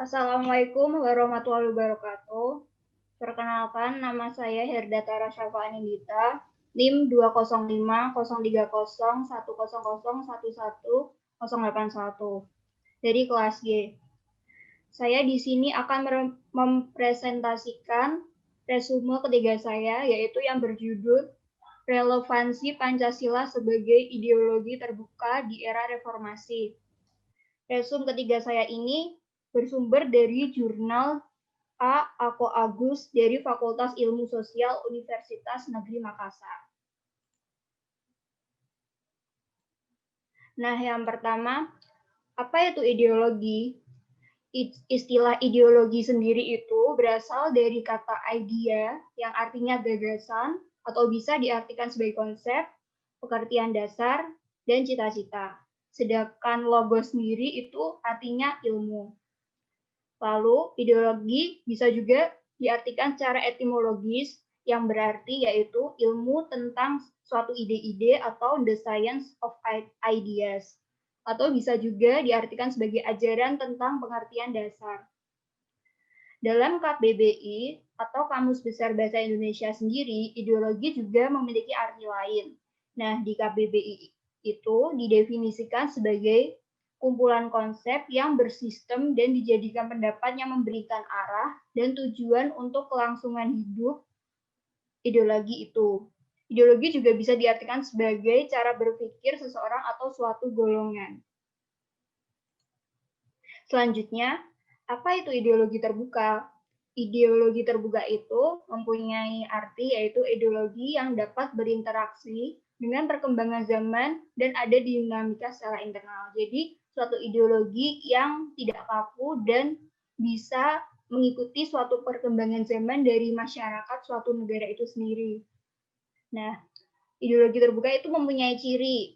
Assalamualaikum warahmatullahi wabarakatuh. Perkenalkan, nama saya Herdatara Syafa Anindita, NIM 205030100111181 dari kelas G. Saya di sini akan mempresentasikan resume ketiga saya, yaitu yang berjudul Relevansi Pancasila sebagai Ideologi Terbuka di Era Reformasi. Resume ketiga saya ini bersumber dari jurnal Ako Agus dari Fakultas Ilmu Sosial Universitas Negeri Makassar. Nah, yang pertama, apa itu ideologi? Istilah ideologi sendiri itu berasal dari kata idea yang artinya gagasan atau bisa diartikan sebagai konsep, pengertian dasar, dan cita-cita. Sedangkan logo sendiri itu artinya ilmu. Lalu, ideologi bisa juga diartikan secara etimologis yang berarti yaitu ilmu tentang suatu ide-ide atau the science of ideas. Atau bisa juga diartikan sebagai ajaran tentang pengertian dasar. Dalam KBBI atau Kamus Besar Bahasa Indonesia sendiri, ideologi juga memiliki arti lain. Nah, di KBBI itu didefinisikan sebagai kumpulan konsep yang bersistem dan dijadikan pendapat yang memberikan arah dan tujuan untuk kelangsungan hidup ideologi itu. Ideologi juga bisa diartikan sebagai cara berpikir seseorang atau suatu golongan. Selanjutnya, apa itu ideologi terbuka? Ideologi terbuka itu mempunyai arti yaitu ideologi yang dapat berinteraksi dengan perkembangan zaman dan ada dinamika secara internal. Jadi, suatu ideologi yang tidak kaku dan bisa mengikuti suatu perkembangan zaman dari masyarakat suatu negara itu sendiri. Nah, ideologi terbuka itu mempunyai ciri.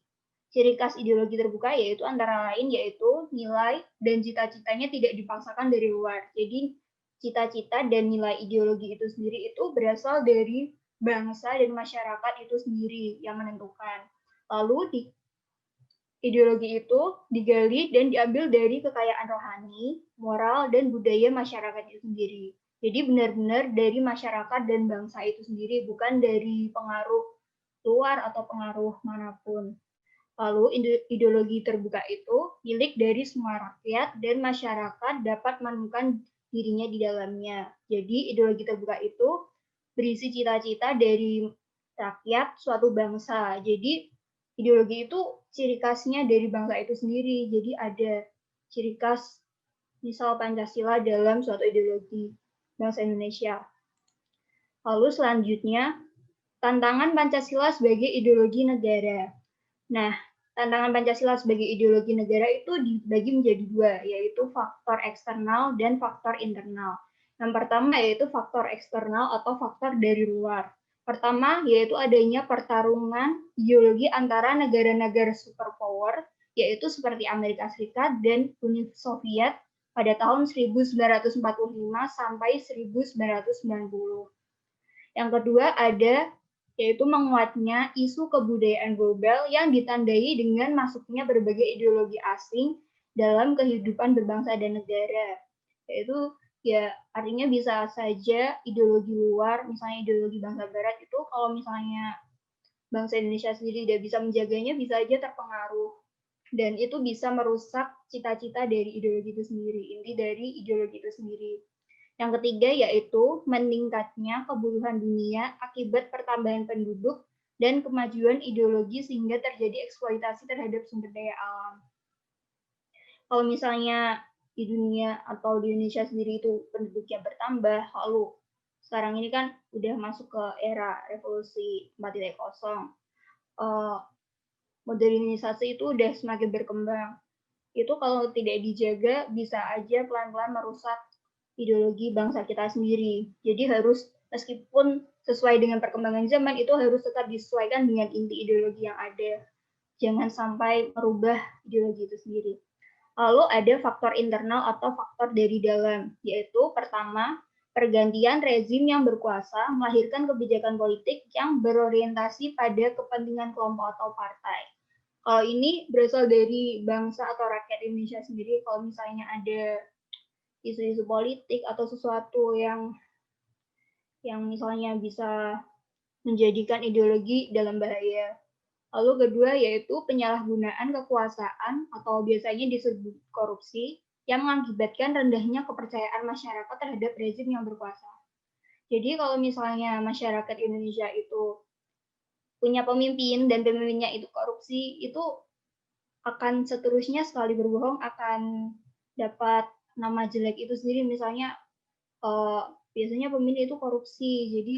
Ciri khas ideologi terbuka yaitu antara lain yaitu nilai dan cita-citanya tidak dipaksakan dari luar. Jadi cita-cita dan nilai ideologi itu sendiri itu berasal dari bangsa dan masyarakat itu sendiri yang menentukan. Lalu ideologi itu digali dan diambil dari kekayaan rohani, moral, dan budaya masyarakat itu sendiri. Jadi benar-benar dari masyarakat dan bangsa itu sendiri, bukan dari pengaruh luar atau pengaruh manapun. Lalu ideologi terbuka itu milik dari semua rakyat dan masyarakat dapat menemukan dirinya di dalamnya. Jadi ideologi terbuka itu berisi cita-cita dari rakyat suatu bangsa. Jadi ideologi itu ciri khasnya dari bangsa itu sendiri. Jadi ada ciri khas misal Pancasila dalam suatu ideologi bangsa Indonesia. Lalu selanjutnya, tantangan Pancasila sebagai ideologi negara. Nah, tantangan Pancasila sebagai ideologi negara itu dibagi menjadi dua, yaitu faktor eksternal dan faktor internal. Yang pertama yaitu faktor eksternal atau faktor dari luar. Pertama yaitu adanya pertarungan ideologi antara negara-negara superpower, yaitu seperti Amerika Serikat dan Uni Soviet pada tahun 1945 sampai 1990. Yang kedua ada yaitu menguatnya isu kebudayaan global yang ditandai dengan masuknya berbagai ideologi asing dalam kehidupan berbangsa dan negara. Yaitu ya artinya bisa saja ideologi luar, misalnya ideologi bangsa barat itu kalau misalnya bangsa Indonesia sendiri tidak bisa menjaganya, bisa aja terpengaruh. Dan itu bisa merusak cita-cita dari ideologi itu sendiri, inti dari ideologi itu sendiri. Yang ketiga yaitu meningkatnya kebutuhan dunia akibat pertambahan penduduk dan kemajuan ideologi sehingga terjadi eksploitasi terhadap sumber daya alam. Kalau misalnya di dunia atau di Indonesia sendiri itu penduduknya bertambah, lalu sekarang ini kan udah masuk ke era revolusi 4.0, modernisasi itu udah semakin berkembang. Itu kalau tidak dijaga bisa aja pelan-pelan merusak ideologi bangsa kita sendiri. Jadi harus meskipun sesuai dengan perkembangan zaman itu harus tetap disesuaikan dengan inti ideologi yang ada. Jangan sampai merubah ideologi itu sendiri. Lalu ada faktor internal atau faktor dari dalam, yaitu pertama, pergantian rezim yang berkuasa melahirkan kebijakan politik yang berorientasi pada kepentingan kelompok atau partai. Kalau ini berasal dari bangsa atau rakyat Indonesia sendiri, kalau misalnya ada isu-isu politik atau sesuatu yang misalnya bisa menjadikan ideologi dalam bahaya. Lalu kedua yaitu penyalahgunaan kekuasaan atau biasanya disebut korupsi yang mengakibatkan rendahnya kepercayaan masyarakat terhadap rezim yang berkuasa. Jadi kalau misalnya masyarakat Indonesia itu punya pemimpin dan pemimpinnya itu korupsi, itu akan seterusnya sekali berbohong akan dapat nama jelek itu sendiri. Misalnya biasanya pemimpin itu korupsi, jadi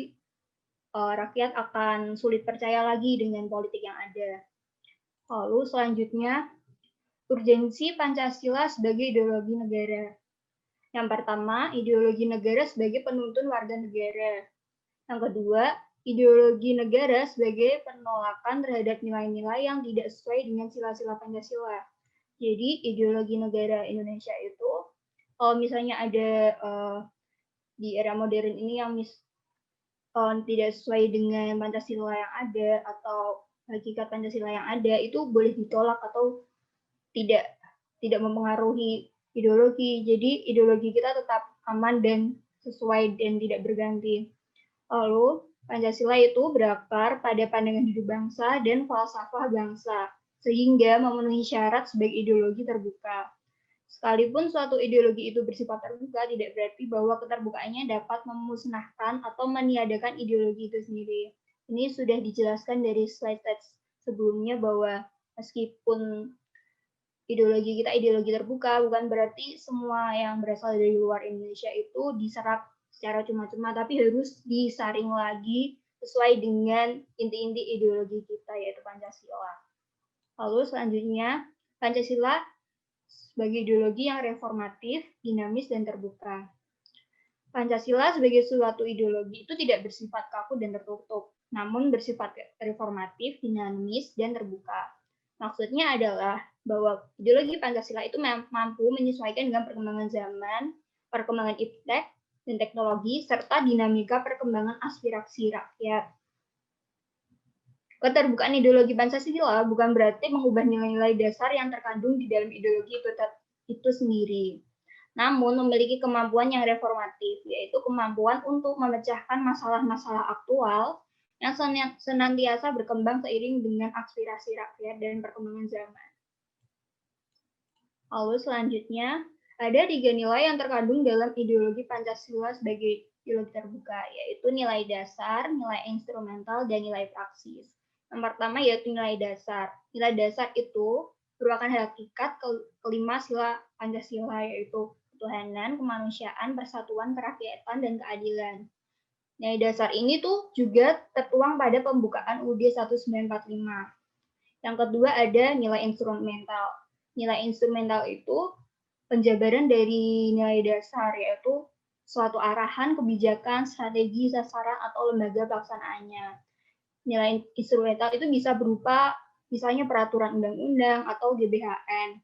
rakyat akan sulit percaya lagi dengan politik yang ada. Lalu selanjutnya, urgensi Pancasila sebagai ideologi negara. Yang pertama, ideologi negara sebagai penuntun warga negara. Yang kedua, ideologi negara sebagai penolakan terhadap nilai-nilai yang tidak sesuai dengan sila-sila Pancasila. Jadi, ideologi negara Indonesia itu, kalau misalnya ada di era modern ini yang tidak sesuai dengan Pancasila yang ada atau hakikat Pancasila yang ada, itu boleh ditolak atau tidak mempengaruhi ideologi. Jadi ideologi kita tetap aman dan sesuai dan tidak berganti. Lalu Pancasila itu berakar pada pandangan hidup bangsa dan falsafah bangsa, sehingga memenuhi syarat sebagai ideologi terbuka. Sekalipun suatu ideologi itu bersifat terbuka, tidak berarti bahwa keterbukaannya dapat memusnahkan atau meniadakan ideologi itu sendiri. Ini sudah dijelaskan dari slide-slide sebelumnya bahwa meskipun ideologi kita ideologi terbuka, bukan berarti semua yang berasal dari luar Indonesia itu diserap secara cuma-cuma, tapi harus disaring lagi sesuai dengan inti-inti ideologi kita, yaitu Pancasila. Lalu selanjutnya, Pancasila sebagai ideologi yang reformatif, dinamis, dan terbuka. Pancasila sebagai suatu ideologi itu tidak bersifat kaku dan tertutup, namun bersifat reformatif, dinamis, dan terbuka. Maksudnya adalah bahwa ideologi Pancasila itu mampu menyesuaikan dengan perkembangan zaman, perkembangan iptek dan teknologi, serta dinamika perkembangan aspirasi rakyat. Keterbukaan ideologi Pancasila bukan berarti mengubah nilai-nilai dasar yang terkandung di dalam ideologi itu sendiri, namun memiliki kemampuan yang reformatif, yaitu kemampuan untuk memecahkan masalah-masalah aktual yang senantiasa berkembang seiring dengan aspirasi rakyat dan perkembangan zaman. Lalu selanjutnya, ada 3 nilai yang terkandung dalam ideologi Pancasila sebagai ideologi terbuka, yaitu nilai dasar, nilai instrumental, dan nilai praksis. Yang pertama yaitu nilai dasar. Nilai dasar itu merupakan hakikat kelima sila Pancasila, yaitu ketuhanan, kemanusiaan, persatuan, kerakyatan, dan keadilan. Nilai dasar ini tuh juga tertuang pada pembukaan UUD 1945. Yang kedua ada nilai instrumental. Nilai instrumental itu penjabaran dari nilai dasar, yaitu suatu arahan, kebijakan, strategi, sasaran, atau lembaga pelaksanaannya. Nilai instrumental itu bisa berupa misalnya peraturan undang-undang atau GBHN.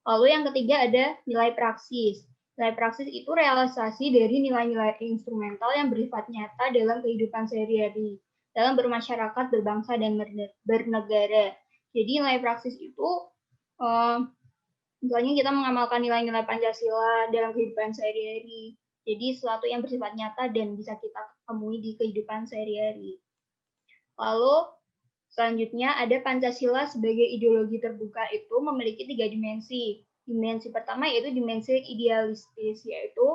Lalu yang ketiga ada nilai praksis. Nilai praksis itu realisasi dari nilai-nilai instrumental yang bersifat nyata dalam kehidupan sehari-hari, dalam bermasyarakat, berbangsa, dan bernegara. Jadi nilai praksis itu misalnya kita mengamalkan nilai-nilai Pancasila dalam kehidupan sehari-hari. Jadi sesuatu yang bersifat nyata dan bisa kita temui di kehidupan sehari-hari. Lalu selanjutnya ada Pancasila sebagai ideologi terbuka itu memiliki 3 dimensi. Dimensi pertama yaitu dimensi idealistis, yaitu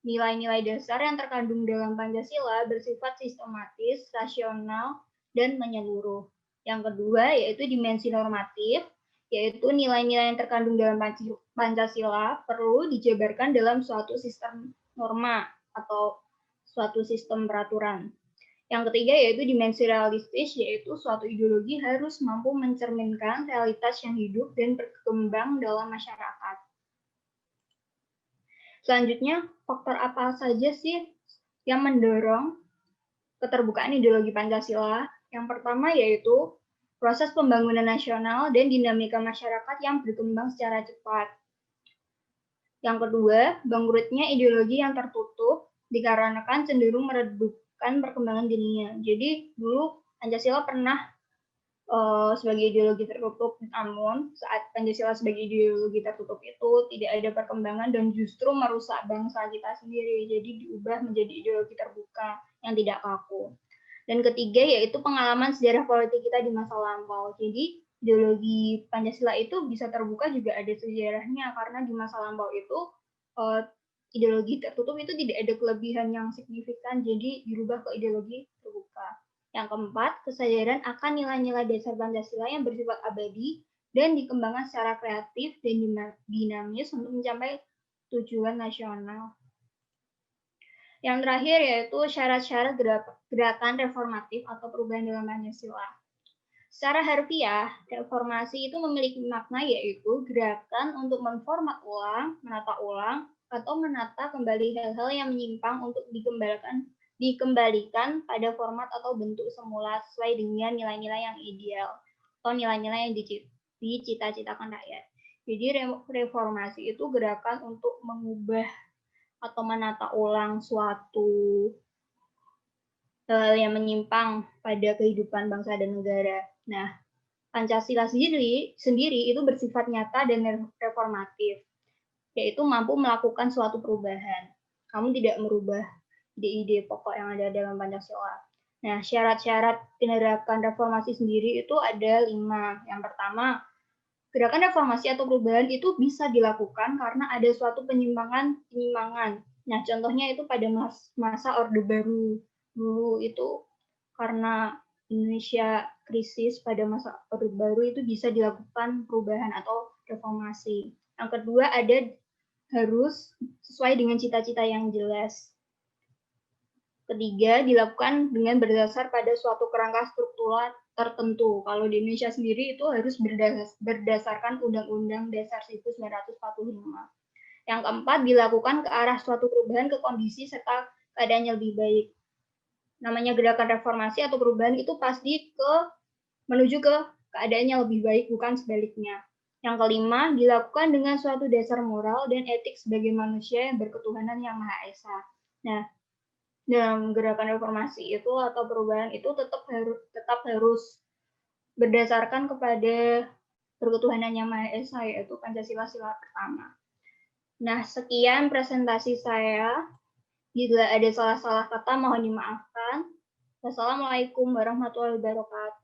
nilai-nilai dasar yang terkandung dalam Pancasila bersifat sistematis, rasional, dan menyeluruh. Yang kedua yaitu dimensi normatif, yaitu nilai-nilai yang terkandung dalam Pancasila perlu dijabarkan dalam suatu sistem norma atau suatu sistem peraturan. Yang ketiga yaitu dimensi realistis, yaitu suatu ideologi harus mampu mencerminkan realitas yang hidup dan berkembang dalam masyarakat. Selanjutnya, faktor apa saja sih yang mendorong keterbukaan ideologi Pancasila? Yang pertama yaitu proses pembangunan nasional dan dinamika masyarakat yang berkembang secara cepat. Yang kedua, bangkrutnya ideologi yang tertutup dikarenakan cenderung meredupkan perkembangan dunia. Jadi dulu Pancasila pernah sebagai ideologi tertutup, namun saat Pancasila sebagai ideologi tertutup itu tidak ada perkembangan dan justru merusak bangsa kita sendiri, jadi diubah menjadi ideologi terbuka yang tidak kaku. Dan ketiga yaitu pengalaman sejarah politik kita di masa lampau. Jadi ideologi Pancasila itu bisa terbuka juga ada sejarahnya, karena di masa lampau itu ideologi tertutup itu tidak ada kelebihan yang signifikan, jadi dirubah ke ideologi terbuka. Yang keempat, kesadaran akan nilai-nilai dasar Pancasila yang bersifat abadi dan dikembangkan secara kreatif dan dinamis untuk mencapai tujuan nasional. Yang terakhir yaitu syarat-syarat gerakan reformatif atau perubahan dalam Pancasila. Secara harfiah, reformasi itu memiliki makna yaitu gerakan untuk menformat ulang, menata ulang, atau menata kembali hal-hal yang menyimpang untuk dikembalikan pada format atau bentuk semula sesuai dengan nilai-nilai yang ideal atau nilai-nilai yang dicita-citakan rakyat. Jadi reformasi itu gerakan untuk mengubah atau menata ulang suatu hal yang menyimpang pada kehidupan bangsa dan negara. Nah, Pancasila sendiri itu bersifat nyata dan reformatif, yaitu mampu melakukan suatu perubahan. Kamu tidak merubah ide-ide pokok yang ada dalam Pancasila. Nah, syarat-syarat tindakan reformasi sendiri itu ada 5. Yang pertama, gerakan reformasi atau perubahan itu bisa dilakukan karena ada suatu penyimpangan. Nah, contohnya itu pada masa Orde Baru dulu itu karena Indonesia krisis pada masa Orde Baru itu bisa dilakukan perubahan atau reformasi. Yang kedua harus sesuai dengan cita-cita yang jelas. Ketiga, dilakukan dengan berdasar pada suatu kerangka struktural tertentu. Kalau di Indonesia sendiri itu harus berdasarkan Undang-Undang Dasar 1945. Yang keempat, dilakukan ke arah suatu perubahan ke kondisi serta keadaan yang lebih baik. Namanya gerakan reformasi atau perubahan itu pasti menuju ke keadaan yang lebih baik, bukan sebaliknya. Yang kelima, dilakukan dengan suatu dasar moral dan etik sebagai manusia yang berketuhanan yang Maha Esa. Nah, dalam gerakan reformasi itu atau perubahan itu tetap harus berdasarkan kepada berketuhanan yang Maha Esa, yaitu Pancasila sila pertama. Nah, sekian presentasi saya. Bila ada salah-salah kata mohon dimaafkan. Wassalamualaikum warahmatullahi wabarakatuh.